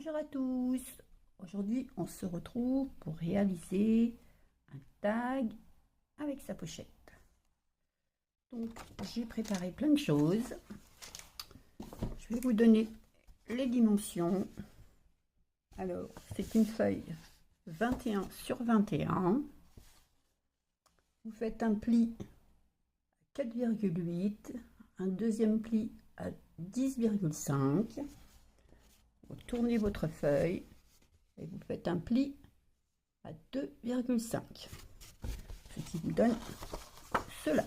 Bonjour à tous. Aujourd'hui, on se retrouve pour réaliser un tag avec sa pochette. Donc, j'ai préparé plein de choses. Je vais vous donner les dimensions. Alors, c'est une feuille 21 sur 21. Vous faites un pli à 4,8, un deuxième pli à 10,5. Vous tournez votre feuille et vous faites un pli à 2,5, ce qui vous donne cela.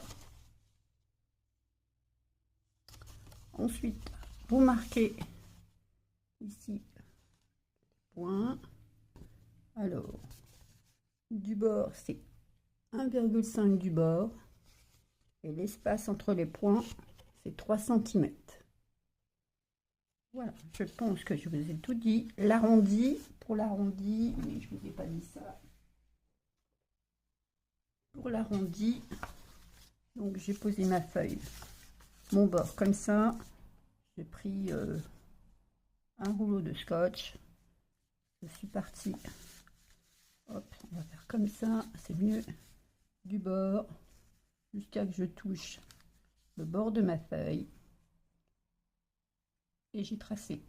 Ensuite, vous marquez ici les points. Alors, du bord, c'est 1,5 du bord et l'espace entre les points, c'est 3 cm. Voilà, je pense que je vous ai tout dit. L'arrondi, pour l'arrondi, mais je ne vous ai pas dit ça. Pour l'arrondi, donc j'ai posé ma feuille, mon bord comme ça. J'ai pris un rouleau de scotch. Je suis partie. Hop, on va faire comme ça, c'est mieux. Du bord jusqu'à que je touche le bord de ma feuille. Et j'ai tracé.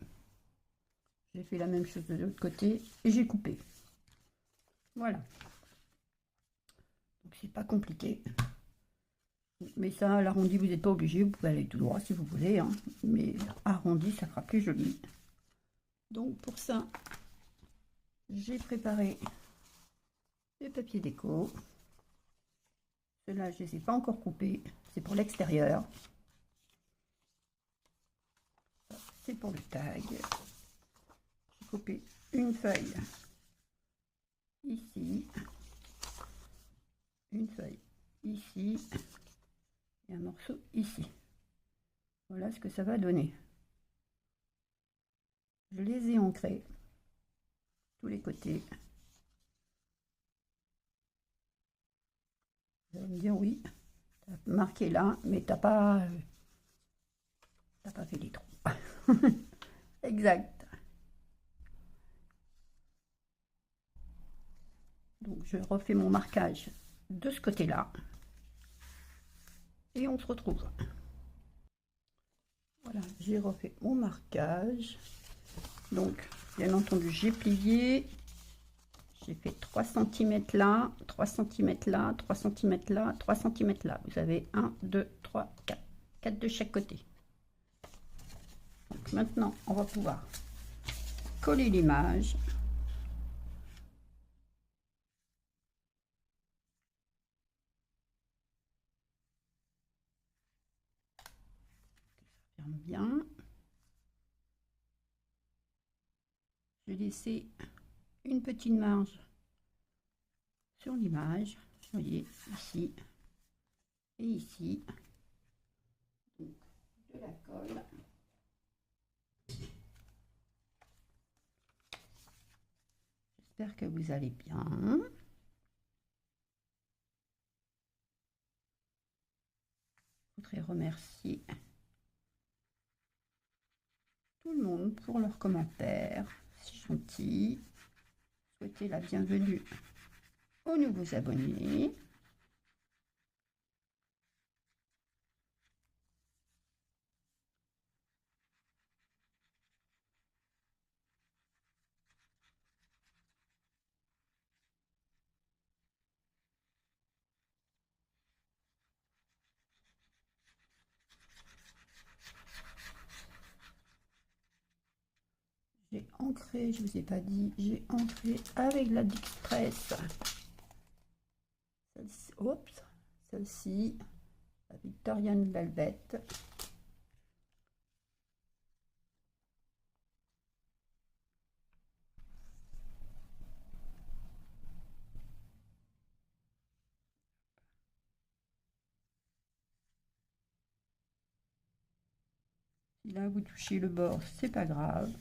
J'ai fait la même chose de l'autre côté et j'ai coupé. Voilà. Donc c'est pas compliqué. Mais ça, l'arrondi, vous n'êtes pas obligé. Vous pouvez aller tout droit si vous voulez. Hein. Mais arrondi, ça fera plus joli. Donc pour ça, j'ai préparé les papiers déco. Ceux-là, je ne les ai pas encore coupés. C'est pour l'extérieur. C'est pour le tag. J'ai coupé une feuille ici, une feuille ici et un morceau ici. Voilà ce que ça va donner. Je les ai ancrés tous les côtés. Vous allez me dire oui, tu as marqué là, mais t'as pas fait les trous. Exact. Donc je refais mon marquage de ce côté-là et on se retrouve. Voilà, j'ai refait mon marquage. Donc bien entendu, j'ai plié. J'ai fait 3 cm là, 3 cm là, 3 cm là, 3 cm là. Vous avez 1, 2, 3, 4. 4 de chaque côté. Donc maintenant, on va pouvoir coller l'image. Ça ferme bien. Je vais laisser une petite marge sur l'image. Vous voyez, ici et ici. Donc, de la colle. J'espère que vous allez bien. Je voudrais remercier tout le monde pour leurs commentaires. C'est gentil. Souhaiter la bienvenue aux nouveaux abonnés. J'ai ancré, je ne vous ai pas dit, j'ai ancré avec la Dixpress. Celle-ci, la Victorian Velvet. Si là vous touchez le bord, c'est pas grave.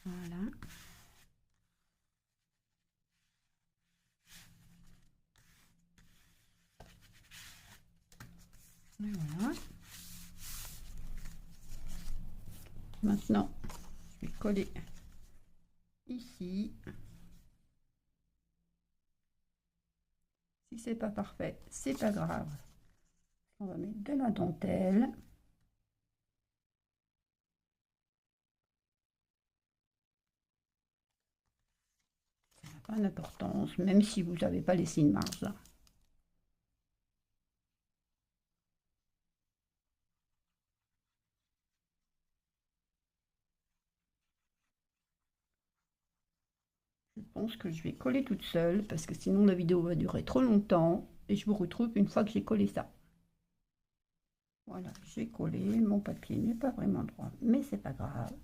Voilà. Et voilà. Maintenant, je vais coller ici. Si c'est pas parfait, c'est pas grave. On va mettre de la dentelle. Ça n'a pas d'importance, même si vous n'avez pas laissé une marge là. Je pense que je vais coller toute seule parce que sinon la vidéo va durer trop longtemps et je vous retrouve une fois que j'ai collé ça. Voilà, j'ai collé, mon papier n'est pas vraiment droit, mais c'est pas grave.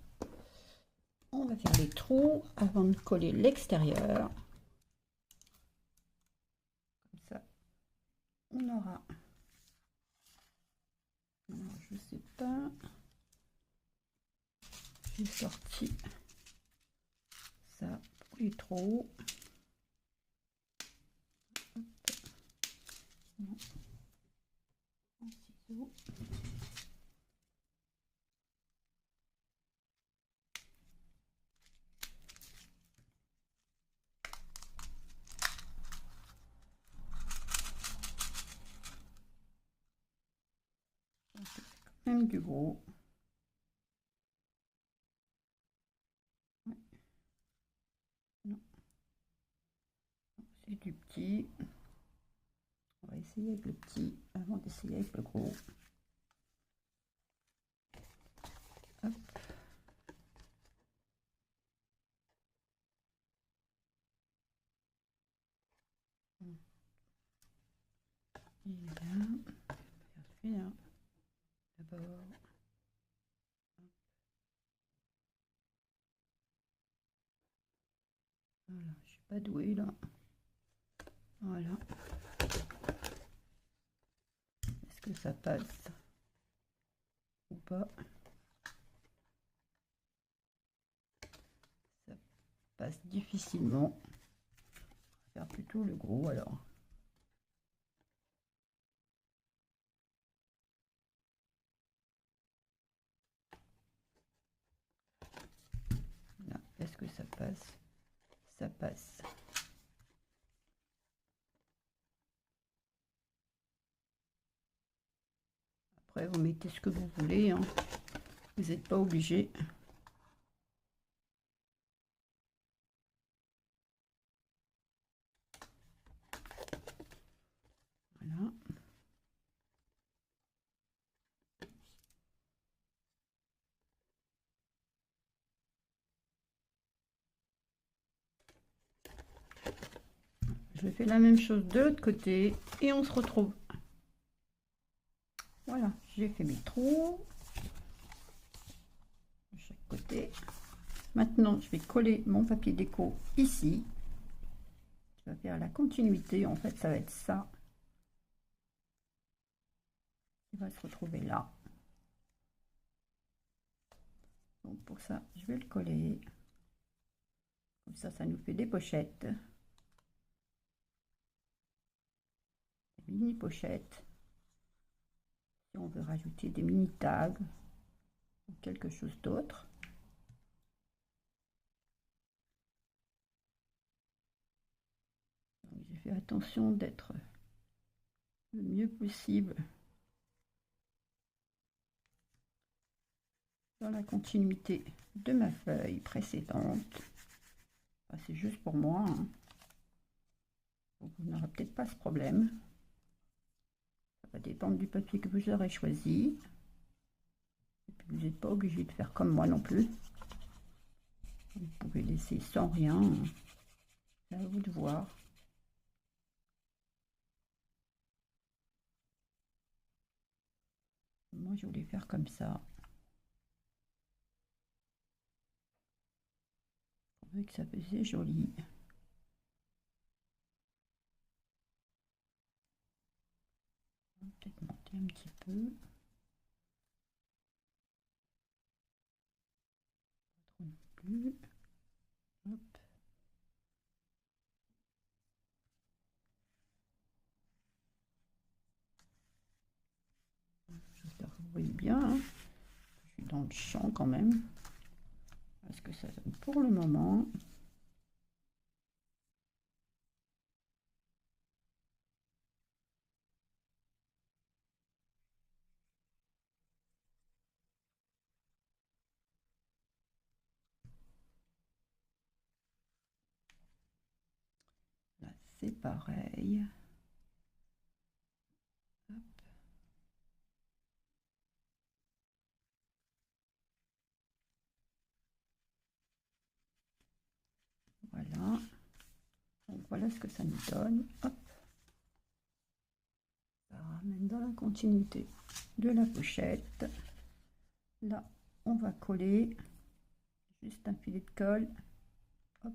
On va faire les trous avant de coller l'extérieur. Comme ça, on aura... Alors, je sais pas... J'ai sorti ça pour les trous. Hop. Un ciseau. C'est quand même du gros. Ouais. Non. C'est du petit. On va essayer avec le petit avant d'essayer avec le gros. Hop. Et là, on va faire d'abord. Voilà, je suis pas douée là. Voilà. Est-ce que ça passe ou pas? Ça passe difficilement. On va faire plutôt le gros alors. Est-ce que ça passe? Ça passe. Après, vous mettez ce que vous voulez, hein. Vous n'êtes pas obligé. Voilà. Je fais la même chose de l'autre côté et on se retrouve. Voilà, j'ai fait mes trous de chaque côté. Maintenant, je vais coller mon papier déco ici. Je vais faire la continuité. En fait, ça va être ça. Il va se retrouver là. Donc pour ça, je vais le coller. Comme ça nous fait des pochettes. Des mini pochettes. Si on veut rajouter des mini tags ou quelque chose d'autre. J'ai fait attention d'être le mieux possible dans la continuité de ma feuille précédente. Enfin, c'est juste pour moi, hein. Donc, vous n'aurez peut-être pas ce problème. Ça va dépendre du papier que vous aurez choisi. Et puis, vous n'êtes pas obligé de faire comme moi non plus. Vous pouvez laisser sans rien. C'est à vous de voir. Moi, je voulais faire comme ça. Je trouvais que ça faisait joli. On va peut-être monter un petit peu. Pas trop non plus. Hop. voyez bien, hein, je suis dans le champ quand même. Parce que ça donne pour le moment. Là, c'est pareil. Hop. Voilà. Donc voilà ce que ça nous donne. Hop. Ça ramène dans la continuité de la pochette. Là, on va coller juste un filet de colle. Hop.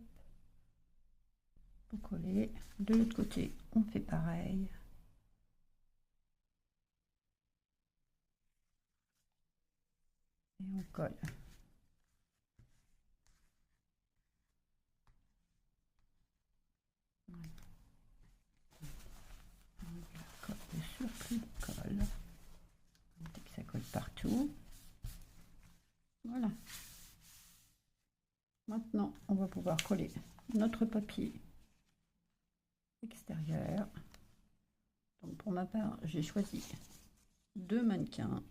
Pour coller. De l'autre côté, on fait pareil. Et on colle. Voilà. On colle le surplus de colle. Dès que ça colle partout. Voilà. Maintenant, on va pouvoir coller notre papier extérieur. Donc pour ma part, j'ai choisi 2 mannequins.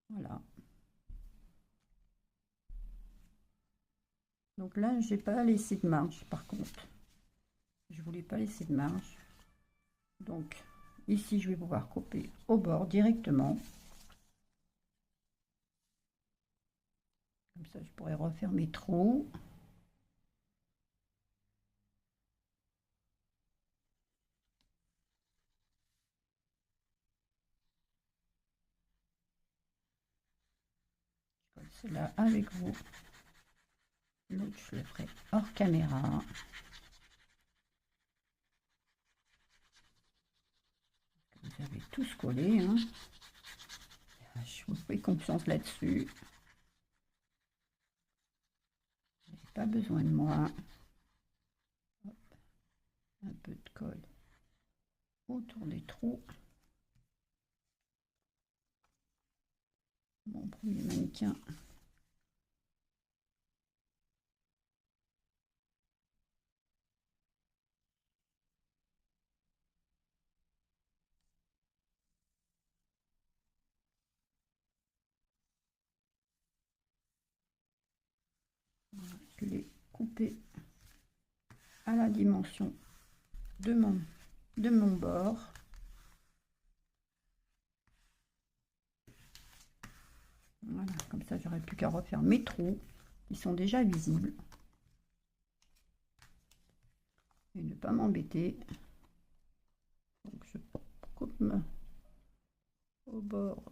Voilà. Donc là, j'ai pas laissé de marge par contre. Je voulais pas laisser de marge. Donc ici, je vais pouvoir couper au bord directement. Comme ça, je pourrais refaire mes trous. Je colle cela avec vous. L'autre, je le ferai hors caméra. Vous avez tous collé, hein. Je vous fais confiance là-dessus. Vous n'avez pas besoin de moi. Hop. Un peu de colle autour des trous. Mon premier mannequin. Je l'ai coupé à la dimension de mon bord. Voilà, comme ça j'aurais plus qu'à refaire mes trous qui sont déjà visibles et ne pas m'embêter. Donc je coupe au bord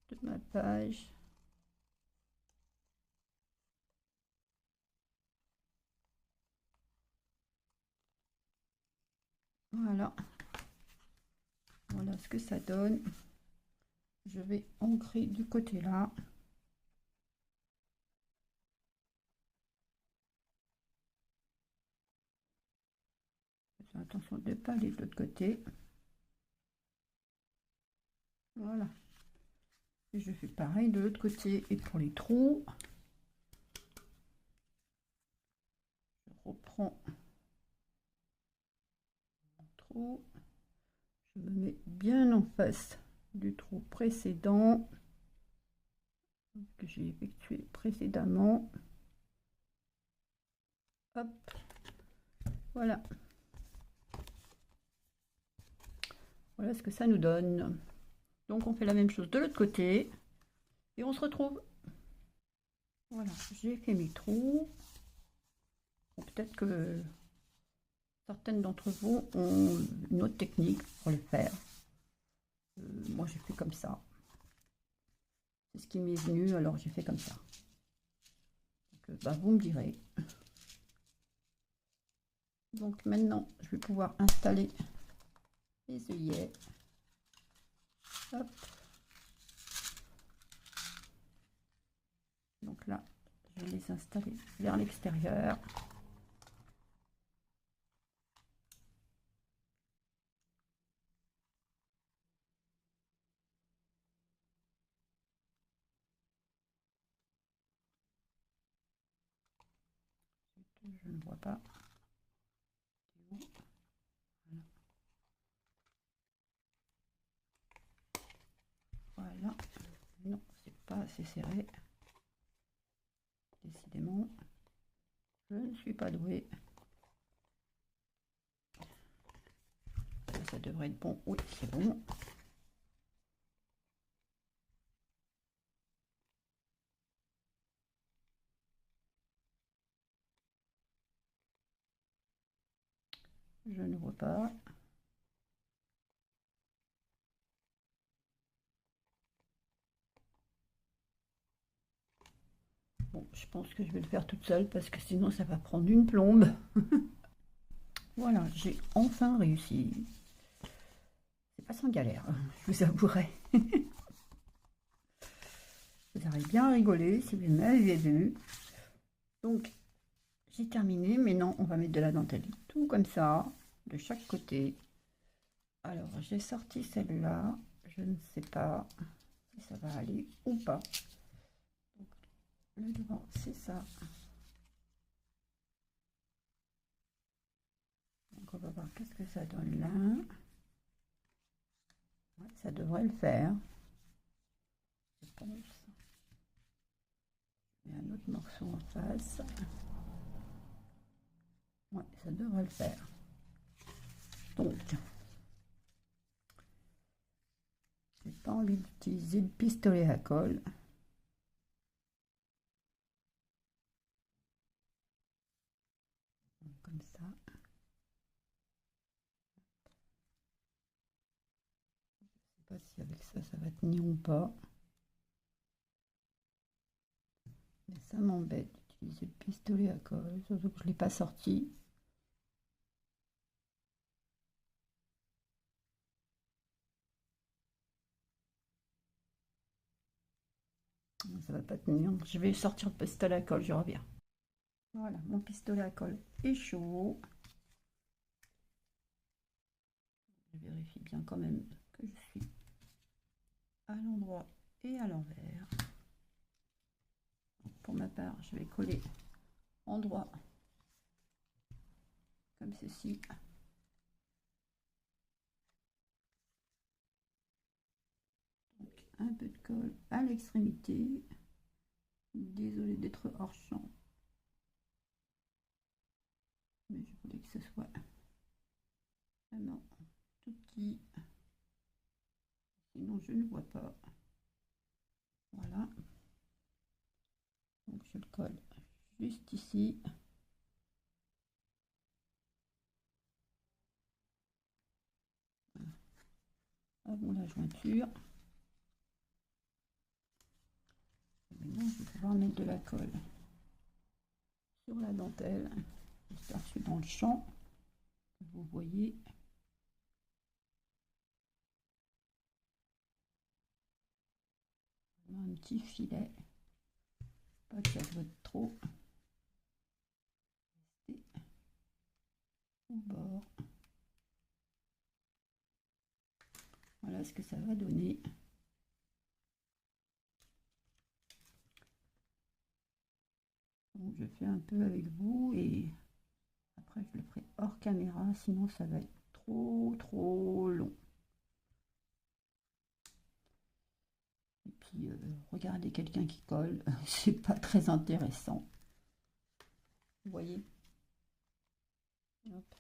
de ma page. Voilà. Voilà ce que ça donne. Je vais ancrer du côté là. Fais attention de ne pas aller de l'autre côté. Voilà. Et je fais pareil de l'autre côté. Et pour les trous, je reprends mon trou. Je me mets bien en face du trou précédent que j'ai effectué précédemment. Hop, voilà. Voilà ce que ça nous donne. Donc on fait la même chose de l'autre côté et on se retrouve. Voilà, j'ai fait mes trous. Peut-être que certaines d'entre vous ont une autre technique pour le faire. Moi j'ai fait comme ça. C'est ce qui m'est venu, alors j'ai fait comme ça. Donc, bah, vous me direz. Donc maintenant, je vais pouvoir installer les œillets. Hop. Donc là, je vais les installer vers l'extérieur. Je ne vois pas. Voilà. Non, c'est pas assez serré. Décidément, je ne suis pas douée. Ça devrait être bon. Oui, c'est bon. Je ne vois pas. Bon, je pense que je vais le faire toute seule parce que sinon ça va prendre une plombe. Voilà, j'ai enfin réussi. C'est pas sans galère, je vous avouerai. Vous aurez bien rigolé si vous m'aviez vu. Donc, j'ai terminé. Maintenant, on va mettre de la dentelle tout comme ça, de chaque côté. Alors, j'ai sorti celle-là. Je ne sais pas si ça va aller ou pas. Donc, le devant, c'est ça. Donc, on va voir qu'est-ce que ça donne là. Ouais, ça devrait le faire. Je pense. Et un autre morceau en face. Ouais, ça devrait le faire. Donc, j'ai pas envie d'utiliser le pistolet à colle. Comme ça. Je ne sais pas si avec ça, ça va tenir ou pas. Mais ça m'embête d'utiliser le pistolet à colle, surtout que je ne l'ai pas sorti. Ça va pas tenir. Je vais sortir le pistolet à colle, je reviens. Voilà, mon pistolet à colle est chaud. Je vérifie bien quand même que je suis à l'endroit et à l'envers. Pour ma part, je vais coller en droit comme ceci. Donc, un peu de colle à l'extrémité. Désolée d'être hors champ, mais je voulais que ce soit vraiment tout petit, sinon je ne vois pas. Voilà, donc je le colle juste ici. Avant la jointure. Maintenant, je vais pouvoir mettre de la colle sur la dentelle. J'espère que je suis dans le champ. Vous voyez. Un petit filet. Pas que ça flotte trop. Et au bord. Voilà ce que ça va donner. Donc je fais un peu avec vous et après je le ferai hors caméra, sinon ça va être trop long. Et puis regarder quelqu'un qui colle, c'est pas très intéressant. Vous voyez? Hop,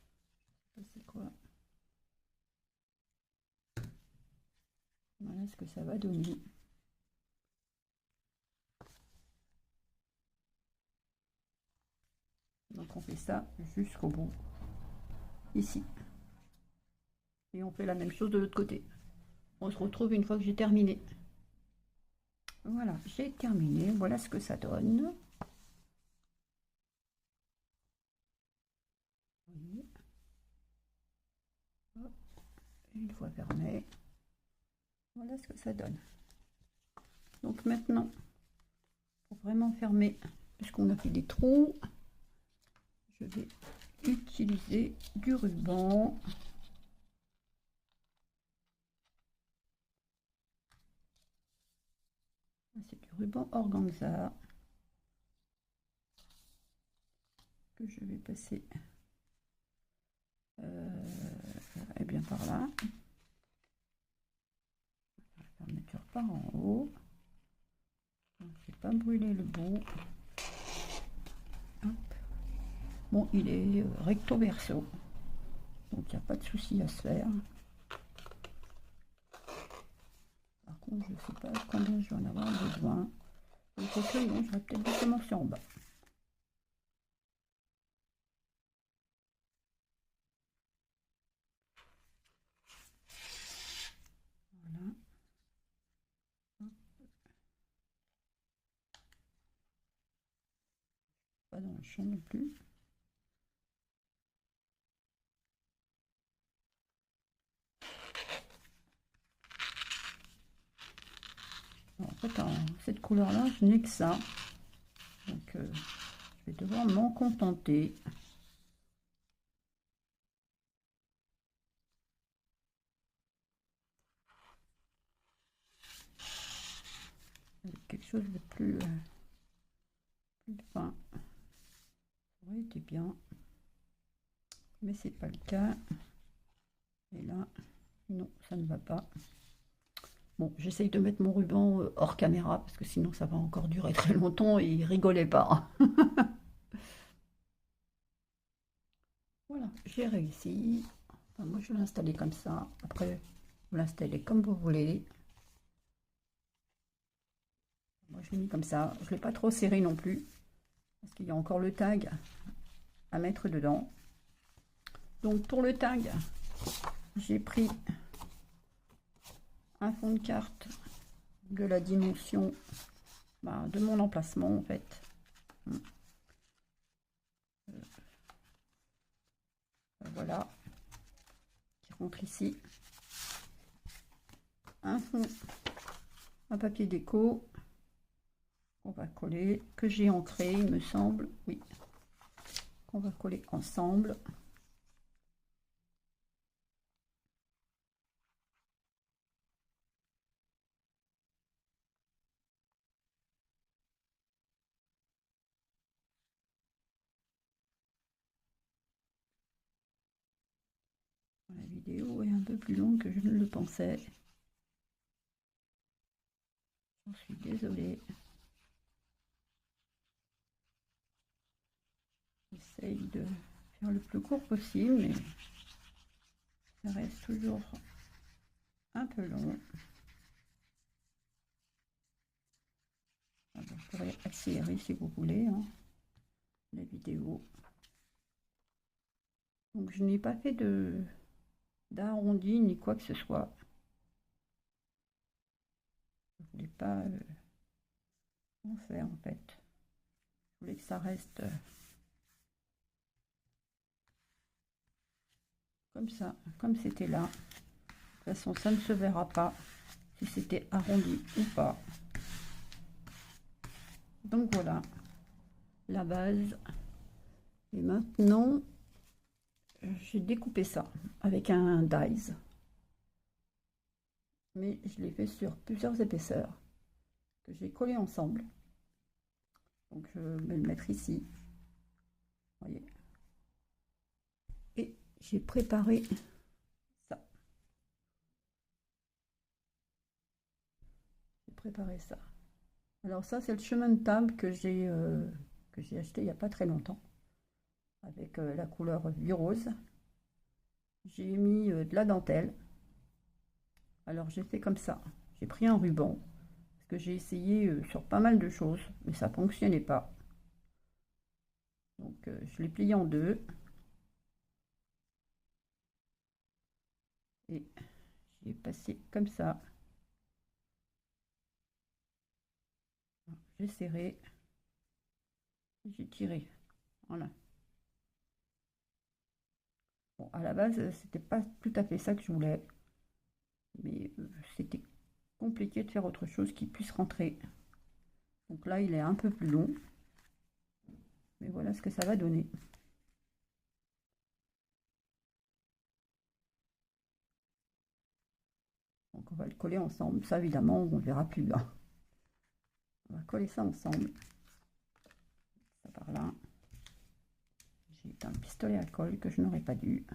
c'est quoi? Voilà ce que ça va donner. Donc on fait ça jusqu'au bout, ici. Et on fait la même chose de l'autre côté. On se retrouve une fois que j'ai terminé. Voilà, j'ai terminé. Voilà ce que ça donne. Hop, une fois fermé. Voilà ce que ça donne. Donc maintenant, pour vraiment fermer, puisqu'on a fait des trous, je vais utiliser du ruban. C'est du ruban organza. que je vais passer et bien par là. La fermeture par en haut. Je ne vais pas brûler le bout. Hop. Bon, il est recto verso, donc il n'y a pas de souci à se faire. Par contre, je ne sais pas combien je vais en avoir besoin. Donc, non, je vais peut-être commencer en bas. Voilà. Pas dans le champ non plus. En fait, cette couleur-là, je n'ai que ça. Donc, je vais devoir m'en contenter. Avec quelque chose de plus fin. Ça aurait été bien. Mais c'est pas le cas. Et là, non, ça ne va pas. Bon, j'essaye de mettre mon ruban hors caméra parce que sinon ça va encore durer très longtemps et il rigolait pas. Voilà, j'ai réussi. Enfin, moi je vais l'installer comme ça. Après, vous l'installez comme vous voulez. Moi je l'ai mis comme ça. Je ne l'ai pas trop serré non plus parce qu'il y a encore le tag à mettre dedans. Donc pour le tag, j'ai pris un fond de carte de la dimension de mon emplacement en fait. Voilà, qui rentre ici. Un fond, un papier déco qu'on va coller, que j'ai ancré, il me semble, oui, qu'on va coller ensemble. La vidéo est un peu plus longue que je ne le pensais. J'en suis désolée. J'essaye de faire le plus court possible, mais ça reste toujours un peu long. Alors, je pourrais accélérer si vous voulez la vidéo. Donc je n'ai pas fait d'arrondi ni quoi que ce soit. Je ne voulais pas en faire en fait. Je voulais que ça reste comme ça, comme c'était là. De toute façon, ça ne se verra pas si c'était arrondi ou pas. Donc voilà la base. Et maintenant, j'ai découpé ça avec un dies. Mais je l'ai fait sur plusieurs épaisseurs que j'ai collé ensemble. Donc je vais le mettre ici. Voyez. Et j'ai préparé ça. J'ai préparé ça. Alors ça, c'est le chemin de table que j'ai acheté il n'y a pas très longtemps. Avec la couleur violet rose. J'ai mis de la dentelle. Alors j'ai fait comme ça. J'ai pris un ruban. Parce que j'ai essayé sur pas mal de choses. Mais ça ne fonctionnait pas. Donc je l'ai plié en deux. Et j'ai passé comme ça. J'ai serré. J'ai tiré. Voilà. Bon, à la base, c'était pas tout à fait ça que je voulais. Mais c'était compliqué de faire autre chose qui puisse rentrer. Donc là, il est un peu plus long. Mais voilà ce que ça va donner. Donc on va le coller ensemble. Ça, évidemment, on ne verra plus. Hein. On va coller ça ensemble. Ça par là. un pistolet à colle que je n'aurais pas dû.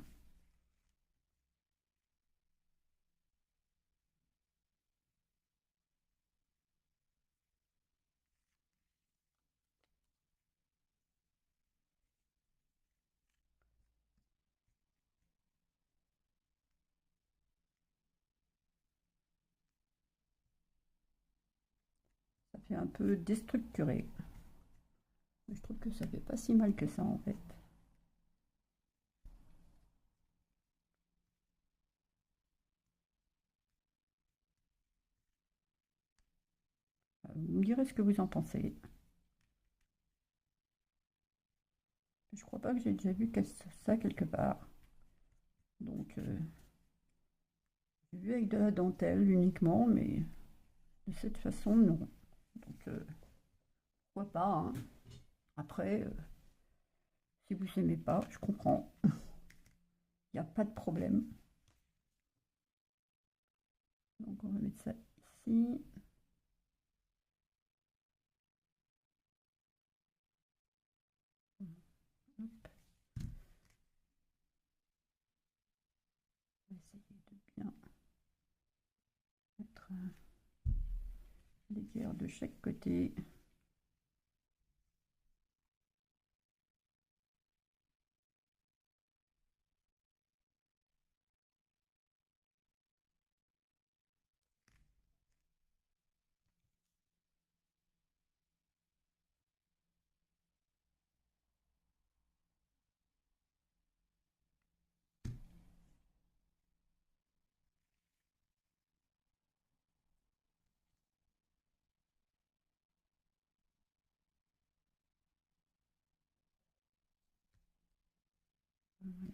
Ça fait un peu déstructuré. Mais je trouve que ça fait pas si mal que ça en fait. Vous me direz ce que vous en pensez. Je crois pas que j'ai déjà vu ça quelque part. Donc, j'ai vu avec de la dentelle uniquement, mais de cette façon, non. Donc, pourquoi pas, hein. Après, si vous n'aimez pas, je comprends. Il n'y a pas de problème. Donc, on va mettre ça ici. Hop. On va essayer de bien mettre l'équerre de chaque côté.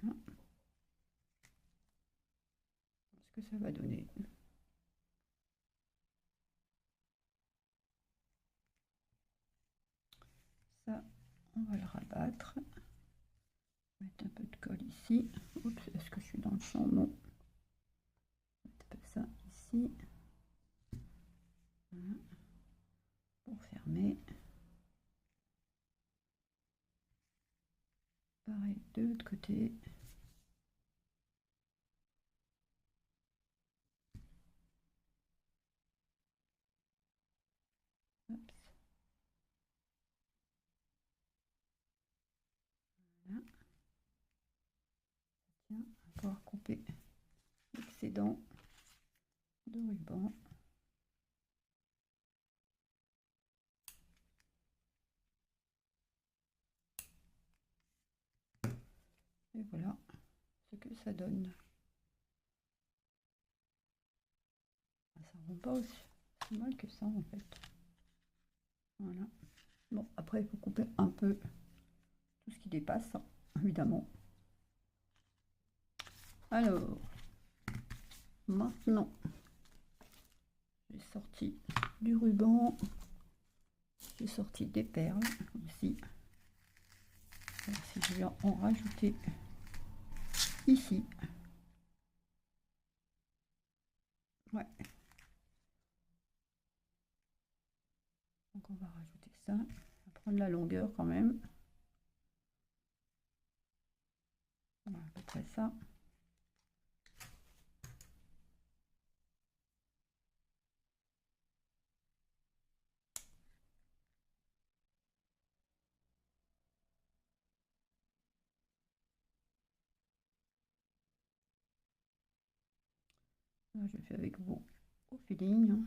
Voilà. Ce que ça va donner. Ça, on va le rabattre. Mettre un peu de colle ici. Oups, est-ce que je suis dans le champ? Non. Mettre ça ici. Voilà. Pour fermer. Pareil de l'autre côté. Hop. Voilà. Tiens, on va pouvoir couper l'excédent de ruban. Et voilà ce que ça donne. Ça ne rend pas aussi mal que ça en fait. Voilà. Bon, après il faut couper un peu tout ce qui dépasse, hein, évidemment. Alors, maintenant, j'ai sorti du ruban, j'ai sorti des perles aussi. Alors, si je vais en rajouter ici. Ouais. Donc on va rajouter ça. On va prendre la longueur quand même. Voilà, à peu près ça. Là, je fais avec vous au feeling.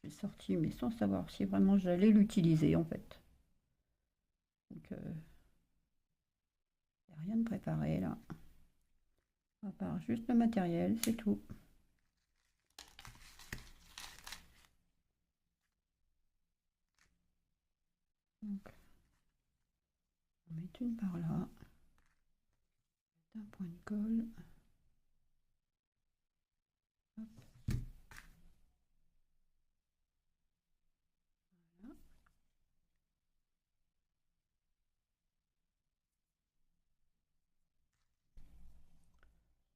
J'ai sorti, mais sans savoir si vraiment j'allais l'utiliser en fait. Donc, il n'y a rien de préparé là. À part juste le matériel, c'est tout. Donc, on met une par là. Un point de colle. Hop. Voilà.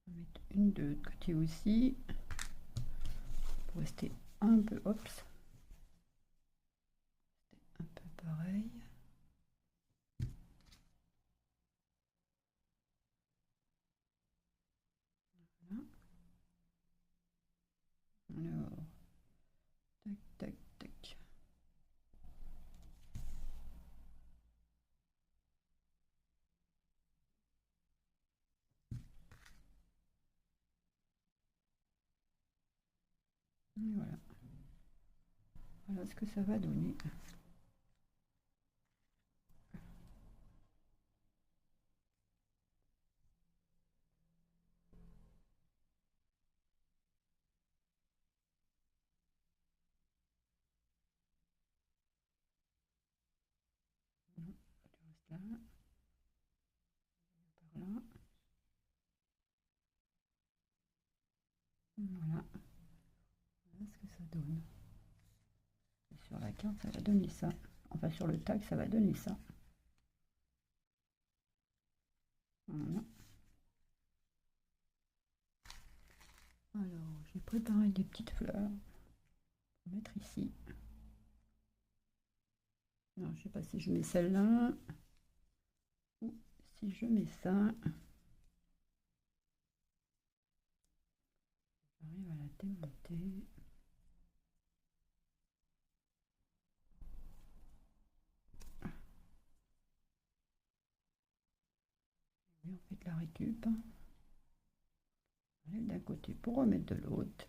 On va mettre une de l'autre côté aussi. Pour rester un peu, hop, un peu pareil. Voilà. Voilà ce que ça va donner. Là, par là. Voilà. Voilà ce que ça donne. Et sur la carte, ça va donner ça. Enfin, sur le tag, ça va donner ça. Voilà. Alors, j'ai préparé des petites fleurs pour mettre ici. Alors, je sais pas si je mets celle-là ou si je mets ça. J'arrive à la démonter. Et on fait de la récup. On enlève d'un côté pour remettre de l'autre.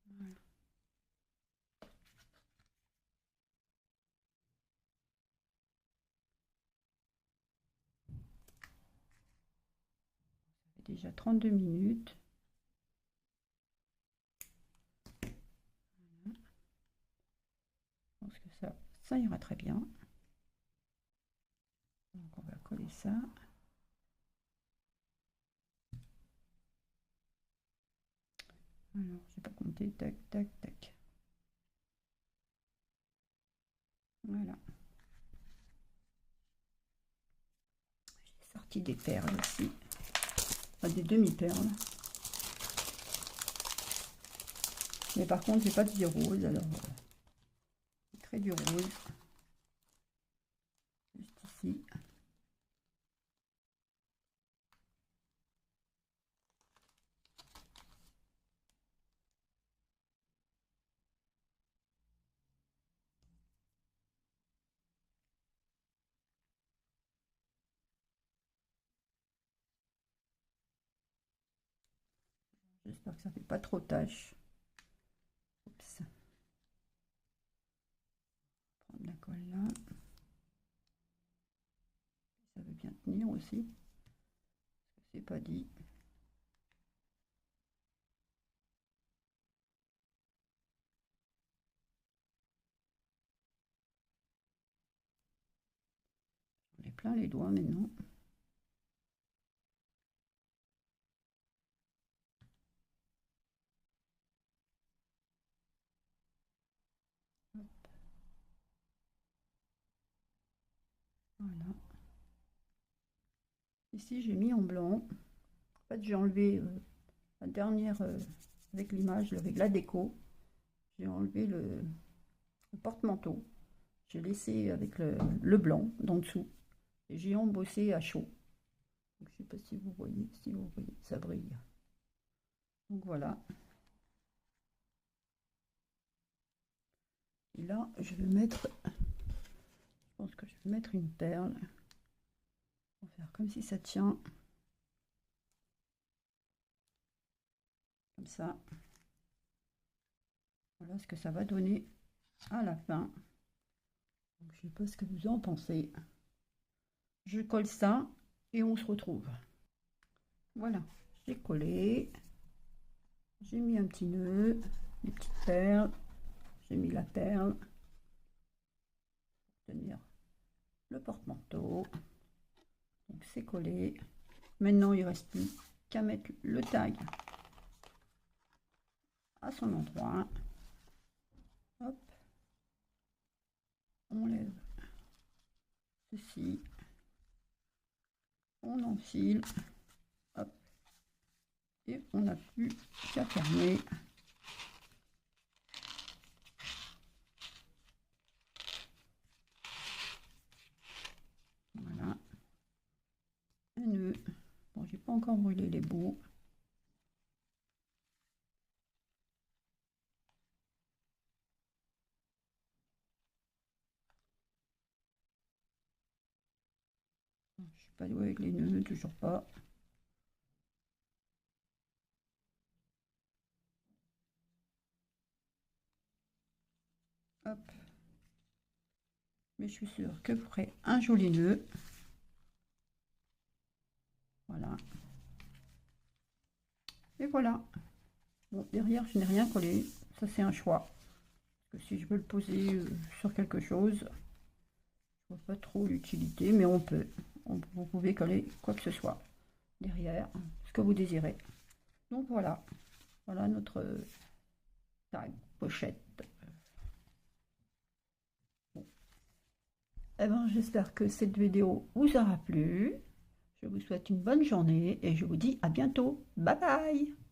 Voilà. Ça fait déjà 32 minutes. Voilà. Je pense que ça ira très bien. Donc on va coller ça. Alors, je n'ai pas compté. Tac, tac, tac. Voilà. J'ai sorti des perles aussi. Enfin, des demi-perles. Mais par contre, j'ai pas de rose. Alors, je crée du rose. Juste ici. J'espère que ça fait pas trop tache. Oups. Prendre la colle là. Ça veut bien tenir aussi. C'est pas dit. J'en ai plein les doigts maintenant. Hop. Voilà. Ici, j'ai mis en blanc. En fait, j'ai enlevé la dernière, avec l'image, avec la déco. J'ai enlevé le porte-manteau. J'ai laissé avec le blanc d'en dessous. Et j'ai embossé à chaud. Donc, je ne sais pas si vous voyez, ça brille. Donc voilà. Et là, je vais mettre, je pense que je vais mettre une perle. On va faire comme si ça tient. Comme ça. Voilà ce que ça va donner à la fin. Donc, je ne sais pas ce que vous en pensez. Je colle ça et on se retrouve. Voilà, j'ai collé. J'ai mis un petit nœud, des petites perles. J'ai mis la perle pour tenir le porte-manteau. Donc c'est collé. Maintenant, il ne reste plus qu'à mettre le tag à son endroit. Hop. On lève ceci. On enfile. Hop. Et on n'a plus qu'à fermer. Voilà. Un nœud. Bon, j'ai pas encore brûlé les bouts. Je suis pas douée avec les nœuds, toujours pas. Hop. Mais je suis sûre que vous ferez un joli nœud. Voilà. Et voilà. Bon, derrière, je n'ai rien collé. Ça, c'est un choix. Parce que si je veux le poser sur quelque chose, je vois pas trop l'utilité, mais on peut. Vous pouvez coller quoi que ce soit derrière, ce que vous désirez. Donc voilà. Voilà notre tag, pochette. Bon. Eh ben, j'espère que cette vidéo vous aura plu. Je vous souhaite une bonne journée et je vous dis à bientôt. Bye bye!